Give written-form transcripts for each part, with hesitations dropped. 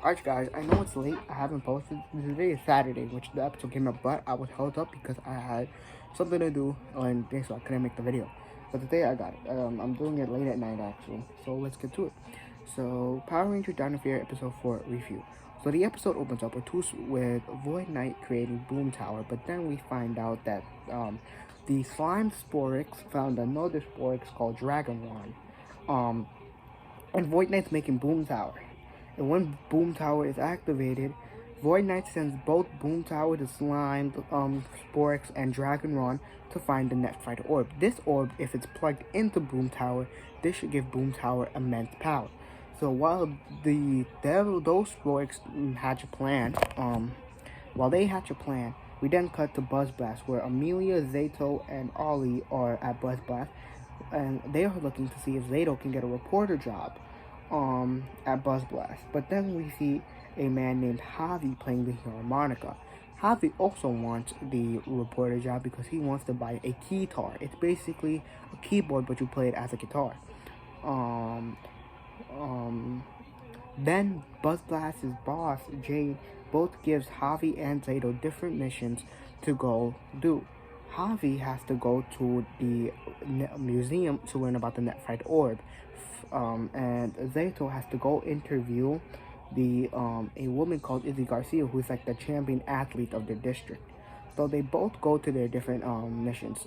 Alright guys, I know it's late, I haven't posted. Today is Saturday, which the episode came out, but I was held up because I had something to do on day, so I couldn't make the video. But today I got it. I'm doing it late at night actually, so let's get to it. So, Power Rangers Dino episode 4 review. So the episode opens up with Void Knight creating Boom Tower, but then we find out that the Slime Sporix found another Sporix called Dragonron. And Void Knight's making Boom Tower. And when Boom Tower is activated, Void Knight sends both Boom Tower, the Slime, Sporix, and Dragonron to find the Net Fighter Orb. This orb, if it's plugged into Boom Tower, this should give Boom Tower immense power. So while those Sporix hatch a plan, we then cut to Buzz Blast, where Amelia, Zato, and Ollie are at Buzz Blast, and they are looking to see if Zato can get a reporter job at Buzz Blast. But then we see a man named Javi playing the harmonica. Javi also wants the reporter job because he wants to buy a keytar. It's basically a keyboard, but you play it as a guitar. Then Buzz Blast's boss, Jade, both gives Javi and Zato different missions to go do. Javi has to go to the museum to learn about the Netfight Orb, and Zato has to go interview a woman called Izzy Garcia, who's like the champion athlete of the district. So they both go to their different missions.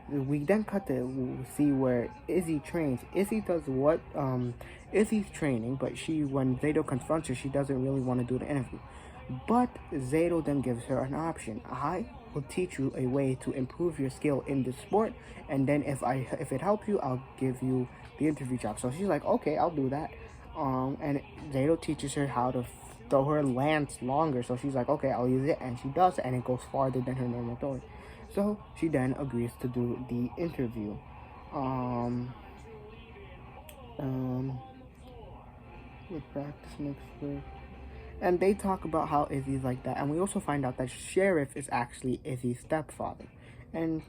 We then cut to see where Izzy trains. Izzy does what Izzy's training, but when Zato confronts her, she doesn't really want to do the interview. But Zato then gives her an option. I will teach you a way to improve your skill in this sport, and then if it helps you, I'll give you the interview job. So she's like, okay, I'll do that. And Zato teaches her how to throw her lance longer. So she's like, okay, I'll use it, and she does, and it goes farther than her normal throwing. So she then agrees to do the interview. With practice makes work. And they talk about how Izzy's like that. And we also find out that Sheriff is actually Izzy's stepfather. And,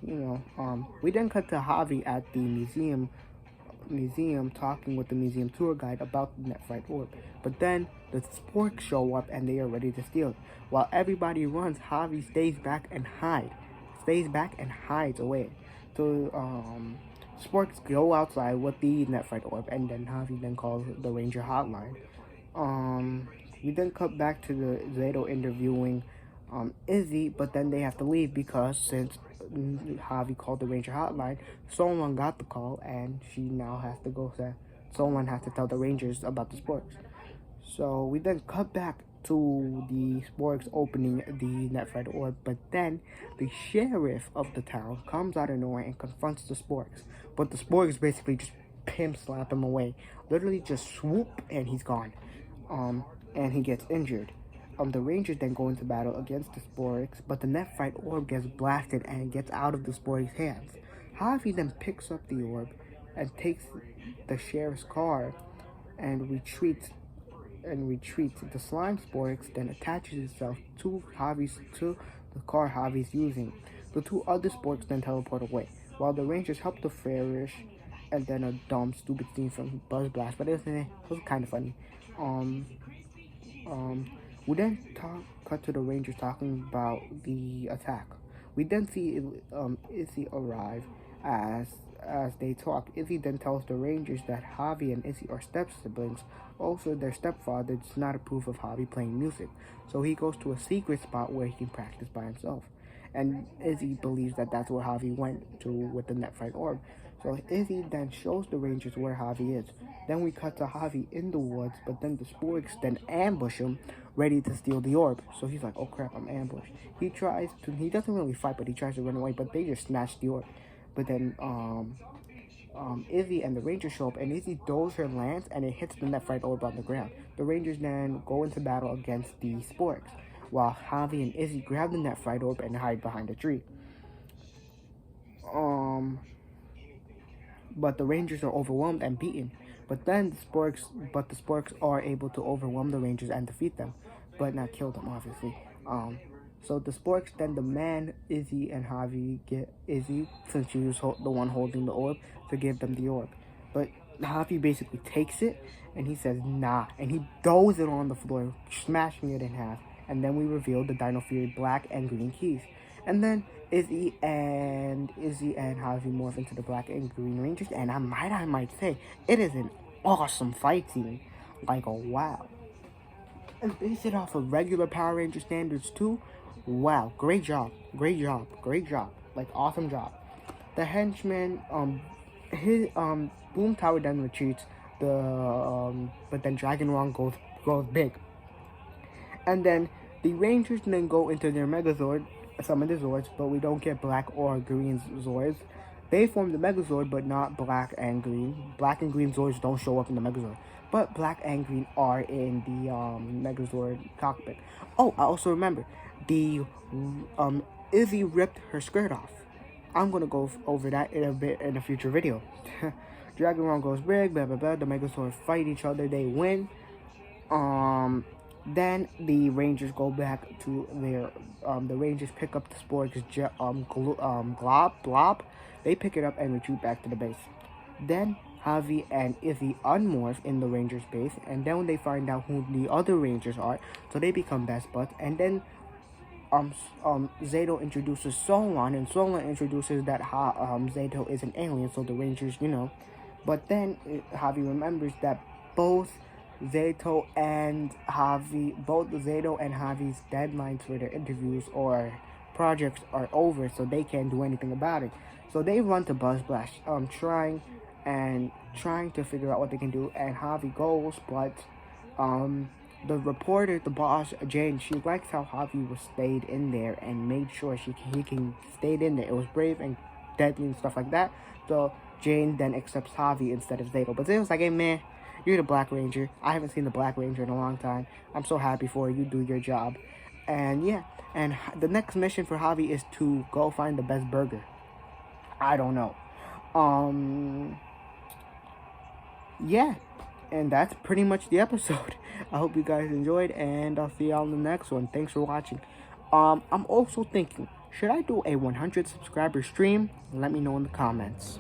we then cut to Javi at the museum talking with the museum tour guide about the Netfight Orb. But then the Sporks show up and they are ready to steal it. While everybody runs, Javi stays back and hides away. So, Sporks go outside with the Netfight Orb, and then Javi then calls the Ranger hotline. We then cut back to the Zato interviewing Izzy, but then they have to leave because since Javi called the Ranger hotline, someone got the call, and she now has to go there. Someone has to tell the Rangers about the Sporks. So we then cut back to the Sporks opening the Netfight Orb, but then the sheriff of the town comes out of nowhere and confronts the Sporks. But the Sporks basically just pimp slap him away. Literally just swoop and he's gone. And he gets injured. The Rangers then go into battle against the Sporix, but the Netfight Orb gets blasted and gets out of the Sporix' hands. Javi then picks up the orb and takes the sheriff's car and retreats. The Slime Sporix then attaches itself to the car Javi's using. The two other Sporix then teleport away, while the Rangers help the Fairish, and then a dumb, stupid scene from Buzz Blast, but it was kind of funny. We then cut to the Rangers talking about the attack. We then see Izzy arrive as they talk. Izzy then tells the Rangers that Javi and Izzy are step-siblings. Also, their stepfather does not approve of Javi playing music, so he goes to a secret spot where he can practice by himself. And Izzy believes that that's where Javi went to with the Netfight Orb. So Izzy then shows the Rangers where Javi is. Then we cut to Javi in the woods, but then the Sporix then ambush him, ready to steal the orb. So he's like, oh crap, I'm ambushed. He doesn't really fight, but he tries to run away, but they just snatch the orb. But then Izzy and the Rangers show up, and Izzy throws her lance, and it hits the Netfight Orb on the ground. The Rangers then go into battle against the Sporix, while Javi and Izzy grab the Netfight Orb and hide behind a tree. But the Rangers are overwhelmed and beaten. But then the Sporks are able to overwhelm the Rangers and defeat them, but not kill them, obviously. So the Sporks then demand Izzy and Javi get Izzy, since she was the one holding the orb, to give them the orb. But Javi basically takes it and he says nah, and he throws it on the floor, smashing it in half. And then we reveal the Dino Fury black and green keys. And then Izzy and Javi morph into the black and green Rangers, and I might say, it is an awesome fight scene. Like, oh wow. And base it off of regular Power Ranger standards too. Wow, great job, great job, great job. Like, awesome job. The henchman, his Boom Tower then retreats. But then Dragon Run goes big, and then the Rangers then go into their Megazord, summon the Zords, but we don't get black or green Zords. They form the Megazord, but not black and green. Black and green Zords don't show up in the Megazord, but black and green are in the Megazord cockpit. Oh, I also remember the Izzy ripped her skirt off. I'm gonna go over that in a bit in a future video. Dragon Run goes big, blah blah blah. The Megazords fight each other. They win. Then the Rangers go back to their the Rangers pick up the Spork's glob. They pick it up and retreat back to the base. Then Javi and Izzy unmorph in the Rangers base, and then when they find out who the other Rangers are, so they become best buds. And then Zato introduces Solon, and Solon introduces that Zato is an alien, so the Rangers, But then Javi remembers that both Zato and Javi's deadlines for their interviews or projects are over, so they can't do anything about it. So they run to Buzz Blast, trying to figure out what they can do. And Javi goes, but the reporter, the boss, Jane, she likes how Javi was stayed in there and made sure he can stayed in there. It was brave and deadly and stuff like that. So Jane then accepts Javi instead of Zato. But Zato's like, hey man, you're the Black Ranger. I haven't seen the Black Ranger in a long time. I'm so happy for you. Do your job. And yeah, and the next mission for Javi is to go find the best burger. I don't know. Yeah, and that's pretty much the episode. I hope you guys enjoyed, and I'll see y'all in the next one. Thanks for watching. I'm also thinking, should I do a 100 subscriber stream? Let me know in the comments.